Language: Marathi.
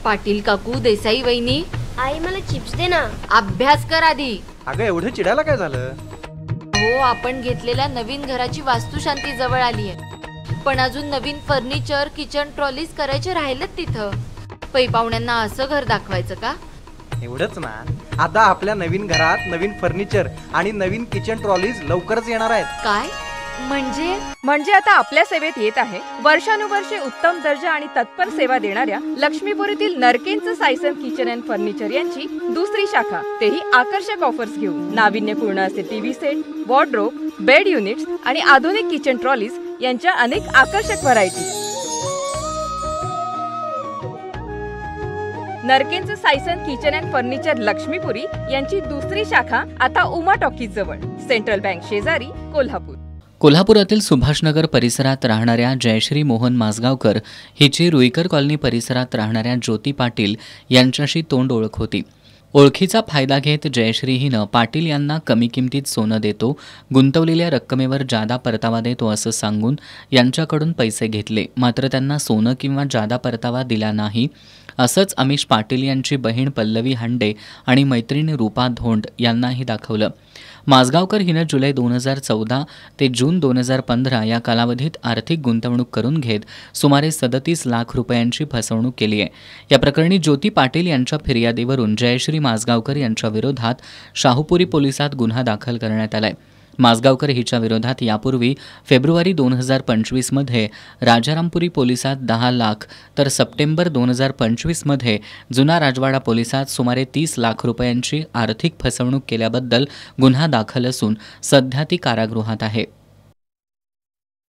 पाटील काकू, देसाई वहिनी, आई मला चिप्स दे ना. अभ्यास कर आधी. अगं एवढं चिडायला काय झालं? हो, आपण घेतलेल्या नवीन घराची वास्तुशांती जवळ आली आहे, पण अजून नवीन फर्निचर, किचन ट्रॉलीज करायचे राहिलेत तिथं. पै पाहुण्यांना असं घर दाखवायचं का? एवढंच ना, आता आपल्या नवीन घरात नवीन फर्निचर आणि नवीन किचन ट्रॉलीज लवकरच येणार आहेत. काय म्हणजे आता आपल्या सेवेत येत आहे वर्षानुवर्षे उत्तम दर्जा आणि तत्पर सेवा देणाऱ्या लक्ष्मीपुरीतील नरकेंचं सायसन किचन अँड फर्निचर यांची दुसरी शाखा, तेही आकर्षक ऑफर्स घेऊन. नाविन्यपूर्ण असे TV set, wardrobe, bed units आणि आधुनिक किचन ट्रॉलीज यांच्या अनेक आकर्षक व्हरायटी. नरकेंचं सायसन किचन अँड फर्निचर लक्ष्मीपुरी यांची दुसरी शाखा आता उमा टॉकीज जवळ, सेंट्रल बँक शेजारी, कोल्हापूर. कोल्हापुरातील सुभाषनगर परिसरात राहणाऱ्या जयश्री मोहन माजगावकर हिची रुईकर कॉलनी परिसरात राहणाऱ्या ज्योती पाटील यांच्याशी तोंड ओळख होती. ओळखीचा फायदा घेत जयश्री हिनं पाटील यांना कमी किमतीत सोनं देतो, गुंतवलेल्या रक्कमेवर जादा परतावा देतो असं सांगून यांच्याकडून पैसे घेतले. मात्र त्यांना सोनं किंवा जादा परतावा दिला नाही. असंच अमिश पाटील यांची बहीण पल्लवी हांडे आणि मैत्रीण रूपा धोंड यांनाही दाखवलं. माजगावकर हिनं जुलै 2014 ते जून 2015 या कालावधीत आर्थिक गुंतवणूक करून घेत सुमारे 37 लाख रुपयांची फसवणूक केली आहे. या प्रकरणी ज्योती पाटील यांच्या फिर्यादीवरून जयश्री माजगावकर यांच्या विरोधात शाहूपुरी पोलिसात गुन्हा दाखल करण्यात आलाय. माजगावकर हिच्या विरोधात यापूर्वी फेब्रुवारी 2025मध्ये राजारामपुरी पोलिसात 10 लाख तर सप्टेंबर 2025मध्ये जुना राजवाडा पोलिसात सुमारे 30 लाख रुपयांची आर्थिक फसवणूक केल्याबद्दल गुन्हा दाखल असून सध्या ती कारागृहात आहे.